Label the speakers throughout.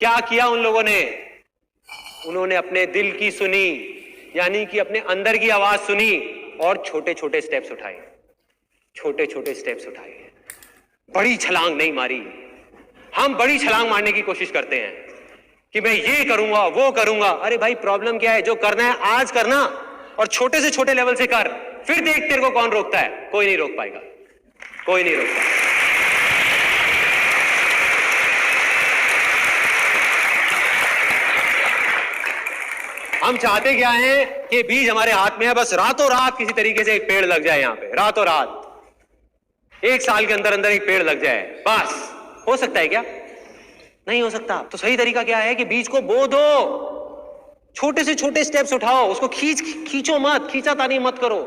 Speaker 1: क्या किया उन लोगों ने? उन्होंने अपने दिल की सुनी, यानी कि अपने अंदर की आवाज सुनी और छोटे छोटे स्टेप्स उठाए, छोटे छोटे स्टेप्स उठाए। बड़ी छलांग नहीं मारी। हम बड़ी छलांग मारने की कोशिश करते हैं कि मैं ये करूंगा वो करूंगा। अरे भाई, प्रॉब्लम क्या है? जो करना है आज करना, और छोटे से छोटे लेवल से कर, फिर देख तेरे को कौन रोकता है। कोई नहीं रोक पाएगा, कोई नहीं रोक पाएगा। हम चाहते क्या है कि बीज हमारे हाथ में है, बस रातों रात किसी तरीके से एक पेड़ लग जाए यहां पे, रातों रात 1 साल के अंदर अंदर एक पेड़ लग जाए, बस। हो सकता है क्या? नहीं हो सकता। तो सही तरीका क्या है कि बीज को बो दो, छोटे से छोटे स्टेप्स उठाओ, उसको खींचो मत, खींचातानी मत करो,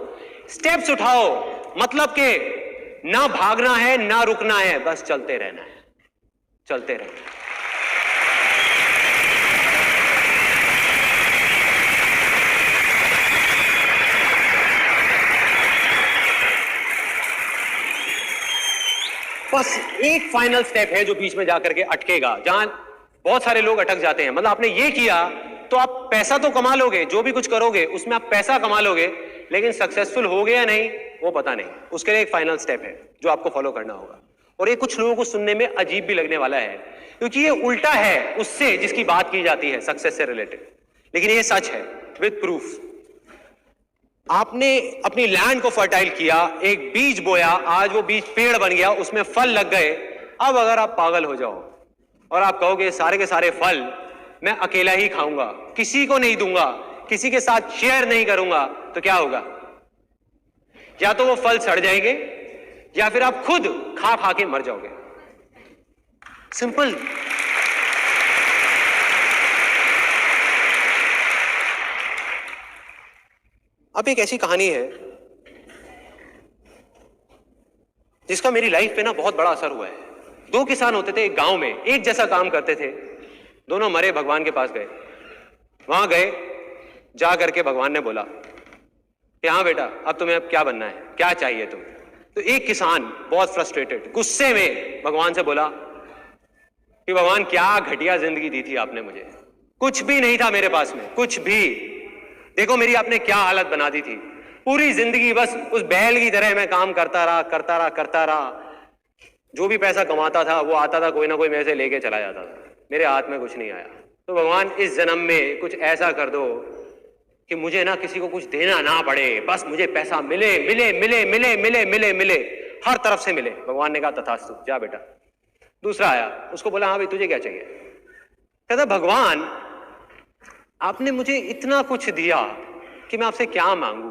Speaker 1: स्टेप्स उठाओ। मतलब के ना भागना है ना रुकना है, बस चलते रहना है, चलते रहना है। बस एक फाइनल स्टेप है जो बीच में जाकर के अटकेगा, जहां बहुत सारे लोग अटक जाते हैं। मतलब आपने ये किया तो आप पैसा तो कमा लोगे, जो भी कुछ करोगे उसमें आप पैसा कमा लोगे, लेकिन सक्सेसफुल हो गया या नहीं वो पता नहीं। उसके लिए एक फाइनल स्टेप है जो आपको फॉलो करना होगा। और ये कुछ लोगों को सुनने में अजीब भी लगने वाला है, क्योंकि ये उल्टा है उससे जिसकी बात की जाती है सक्सेस से रिलेटेड, लेकिन ये सच है विद प्रूफ। आपने अपनी लैंड को फर्टाइल किया, एक बीज बोया, आज वो बीज पेड़ बन गया, उसमें फल लग गए। अब अगर आप पागल हो जाओ और आप कहोगे सारे के सारे फल मैं अकेला ही खाऊंगा, किसी को नहीं दूंगा, किसी के साथ शेयर नहीं करूंगा, तो क्या होगा? या तो वो फल सड़ जाएंगे या फिर आप खुद खा खा के मर जाओगे। सिंपल। अब एक ऐसी कहानी है जिसका मेरी लाइफ पे ना बहुत बड़ा असर हुआ है। 2 किसान होते थे एक गांव में, एक जैसा काम करते थे, दोनों मरे, भगवान के पास गए। वहां गए, जा करके भगवान ने बोला कि हाँ बेटा, अब तुम्हें अब क्या बनना है, क्या चाहिए तुम्हें? तो एक किसान बहुत फ्रस्ट्रेटेड, गुस्से में भगवान से बोला कि भगवान, क्या घटिया जिंदगी दी थी आपने मुझे, कुछ भी नहीं था मेरे पास में, कुछ भी। देखो मेरी आपने क्या हालत बना दी थी, पूरी जिंदगी बस उस बैल की तरह मैं काम करता रहा, करता रहा, करता रहा। जो भी पैसा कमाता था वो आता था, कोई ना कोई मेरे से लेके चला जाता था, मेरे हाथ में कुछ नहीं आया। तो भगवान, इस जन्म में कुछ ऐसा कर दो कि मुझे ना किसी को कुछ देना ना पड़े, बस मुझे पैसा मिले मिले मिले मिले मिले मिले मिले, हर तरफ से मिले। भगवान ने कहा तथास्तु, जा बेटा। दूसरा आया, उसको बोला हाँ भाई तुझे क्या चाहिए? कहता भगवान, आपने मुझे इतना कुछ दिया कि मैं आपसे क्या मांगू।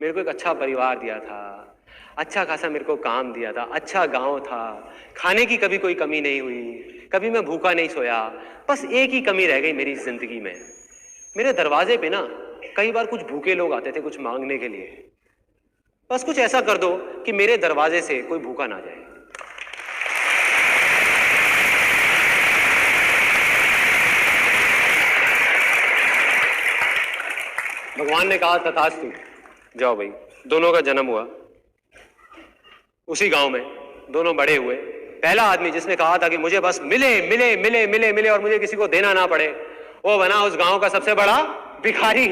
Speaker 1: मेरे को एक अच्छा परिवार दिया था, अच्छा खासा मेरे को काम दिया था, अच्छा गांव था, खाने की कभी कोई कमी नहीं हुई, कभी मैं भूखा नहीं सोया। बस एक ही कमी रह गई मेरी जिंदगी में, मेरे दरवाजे पे ना कई बार कुछ भूखे लोग आते थे कुछ मांगने के लिए। बस कुछ ऐसा कर दो कि मेरे दरवाजे से कोई भूखा ना जाए। भगवान ने कहा तथास्तु, जाओ भाई। दोनों का जन्म हुआ उसी गांव में, दोनों बड़े हुए। पहला आदमी जिसने कहा था कि मुझे बस मिले मिले मिले मिले मिले और मुझे किसी को देना ना पड़े, वो बना उस गांव का सबसे बड़ा भिखारी।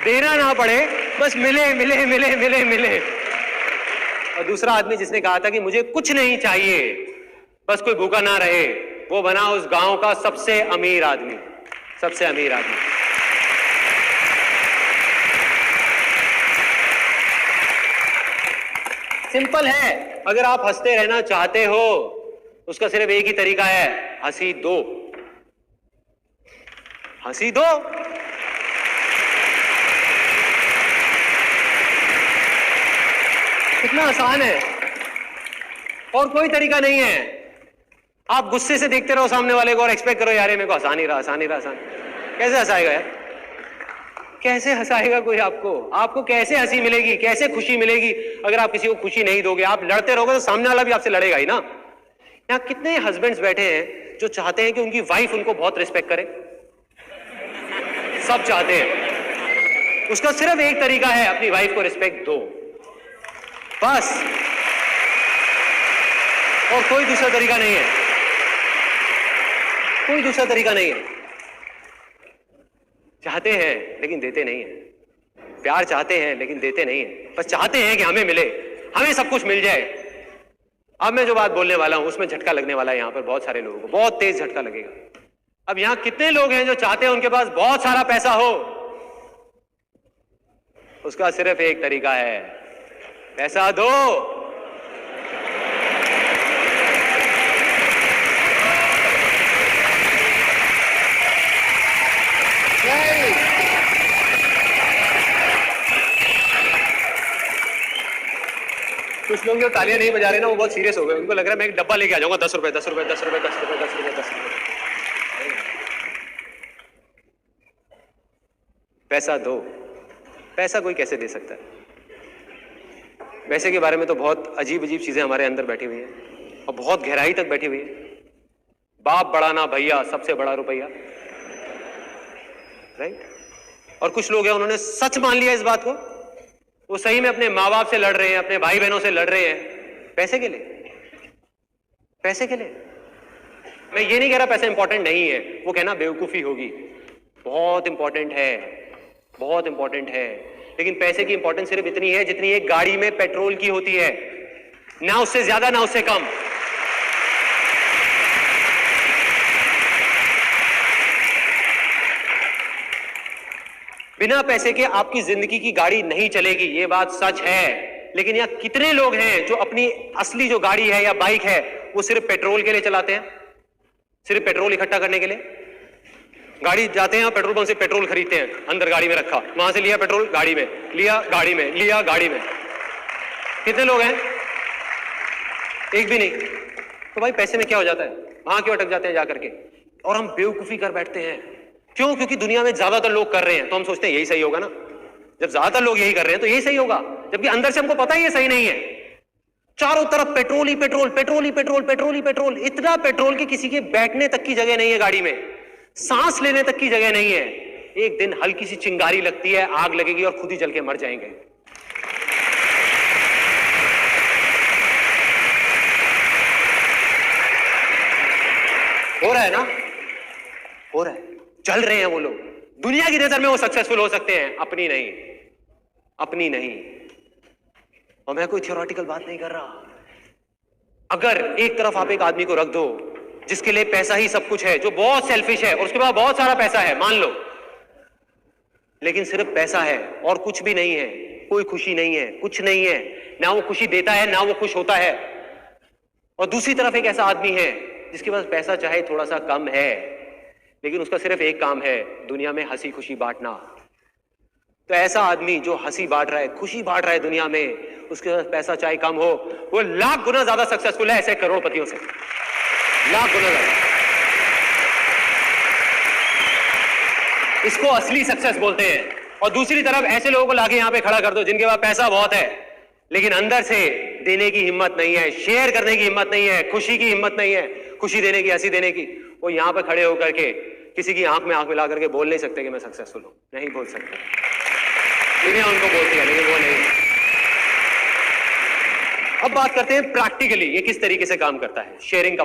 Speaker 1: देना ना पड़े, बस मिले मिले मिले मिले मिले। और दूसरा आदमी जिसने कहा था कि मुझे कुछ नहीं चाहिए, बस कोई भूखा ना रहे, वो बना उस गांव का सबसे अमीर आदमी, सबसे अमीर आदमी। सिंपल है, अगर आप हंसते रहना चाहते हो उसका सिर्फ एक ही तरीका है, हंसी दो, हंसी दो। कितना आसान है, और कोई तरीका नहीं है। आप गुस्से से देखते रहो सामने वाले को और एक्सपेक्ट करो यार ये मेरे को हंसा नहीं रहा, हंसा नहीं रहा, हंसा। कैसे हंसाएगा यार? कैसे हंसाएगा कोई आपको? आपको कैसे हंसी मिलेगी, कैसे खुशी मिलेगी अगर आप किसी को खुशी नहीं दोगे? आप लड़ते रहोगे तो सामने वाला भी आपसे लड़ेगा ही ना। यहाँ कितने हस्बैंड्स बैठे हैं जो चाहते हैं कि उनकी वाइफ उनको बहुत रिस्पेक्ट करे? सब चाहते हैं। उसका सिर्फ एक तरीका है, अपनी वाइफ को रिस्पेक्ट दो, बस, और कोई दूसरा तरीका नहीं है। कोई दूसरा तरीका नहीं है। चाहते हैं लेकिन देते नहीं है, प्यार चाहते हैं लेकिन देते नहीं है, बस चाहते हैं कि हमें मिले, हमें सब कुछ मिल जाए। अब मैं जो बात बोलने वाला हूं उसमें झटका लगने वाला है, यहां पर बहुत सारे लोगों को बहुत तेज झटका लगेगा। अब यहां कितने लोग हैं जो चाहते हैं उनके पास बहुत सारा पैसा हो? उसका सिर्फ एक तरीका है, पैसा दो। कुछ लोग जो तालियां नहीं बजा रहे ना वो बहुत सीरियस हो गए, उनको लग रहा है मैं एक डब्बा लेके आ जाऊंगा, 10 रुपए 10 रुपए 10 रुपए 10 रुपए 10 रुपए 10 रुपए। पैसा दो। पैसा कोई कैसे दे सकता है? पैसे के बारे में तो बहुत अजीब अजीब चीजें हमारे अंदर बैठी हुई हैं और बहुत गहराई तक बैठी हुई है। बाप बड़ा ना भैया, सबसे बड़ा रुपया, राइट? और कुछ लोग हैं उन्होंने सच मान लिया इस बात को, वो सही में अपने माँ बाप से लड़ रहे हैं, अपने भाई बहनों से लड़ रहे हैं, पैसे के लिए। पैसे के लिए। मैं ये नहीं कह रहा पैसा इंपॉर्टेंट नहीं है, वो कहना बेवकूफी होगी। बहुत इंपॉर्टेंट है, बहुत इंपॉर्टेंट है, लेकिन पैसे की इंपॉर्टेंस सिर्फ इतनी है जितनी एक गाड़ी में पेट्रोल की होती है, ना उससे ज्यादा ना उससे कम। बिना पैसे के आपकी जिंदगी की गाड़ी नहीं चलेगी, ये बात सच है। लेकिन यहां कितने लोग हैं जो अपनी असली जो गाड़ी है या बाइक है वो सिर्फ पेट्रोल के लिए चलाते हैं, सिर्फ पेट्रोल इकट्ठा करने के लिए। गाड़ी जाते हैं पेट्रोल पंप से पेट्रोल खरीदते हैं, अंदर गाड़ी में रखा, वहां से लिया पेट्रोल, गाड़ी में लिया, गाड़ी में लिया, गाड़ी में। कितने लोग हैं? एक भी नहीं। तो भाई पैसे में क्या हो जाता है? वहां क्यों अटक जाते हैं जाकर के? और हम बेवकूफी कर बैठते हैं। क्यों? क्योंकि दुनिया में ज्यादातर लोग कर रहे हैं तो हम सोचते हैं यही सही होगा ना। जब ज्यादातर लोग यही कर रहे हैं तो यही सही होगा, जबकि अंदर से हमको पता ही ये सही नहीं है। चारों तरफ पेट्रोल ही पेट्रोल, पेट्रोल ही पेट्रोल, पेट्रोल ही पेट्रोल। इतना पेट्रोल कि किसी के बैठने तक की जगह नहीं है गाड़ी में, सांस लेने तक की जगह नहीं है। एक दिन हल्की सी चिंगारी लगती है, आग लगेगी और खुद ही जल के मर जाएंगे। हो रहा है ना? हो रहा है। चल रहे हैं वो लोग, दुनिया की नजर में वो सक्सेसफुल हो सकते हैं, अपनी नहीं, अपनी नहीं। और मैं कोई थियोरेटिकल बात नहीं कर रहा। अगर एक तरफ आप एक आदमी को रख दो जिसके लिए पैसा ही सब कुछ है, जो बहुत सेल्फिश है और उसके पास बहुत सारा पैसा है, मान लो, लेकिन सिर्फ पैसा है और कुछ भी नहीं है, कोई खुशी नहीं है, कुछ नहीं है, ना वो खुशी देता है ना वो खुश होता है। और दूसरी तरफ एक ऐसा आदमी है जिसके पास पैसा चाहे थोड़ा सा कम है, लेकिन उसका सिर्फ एक काम है, दुनिया में हंसी खुशी बांटना। तो ऐसा आदमी जो हंसी बांट रहा है, खुशी बांट रहा है दुनिया में, उसके पास पैसा चाहे कम हो, वो लाख गुना ज्यादा सक्सेसफुल है ऐसे करोड़पतियों से, लाख गुना ज्यादा। इसको असली सक्सेस बोलते हैं। और दूसरी तरफ ऐसे लोगों को लाके यहां पे खड़ा कर दो जिनके पास पैसा बहुत है लेकिन अंदर से देने की हिम्मत नहीं है, शेयर करने की हिम्मत नहीं है, खुशी की हिम्मत नहीं है, खुशी देने की, हंसी देने की। वो यहां पे खड़े होकर के किसी की आंख में आंख मिला करके बोल नहीं सकते कि मैं सक्सेसफुल हूं, नहीं बोल सकते। दुनिया उनको बोलती है लेकिन वो नहीं। अब बात करते हैं प्रैक्टिकली ये किस तरीके से काम करता है शेयरिंग का।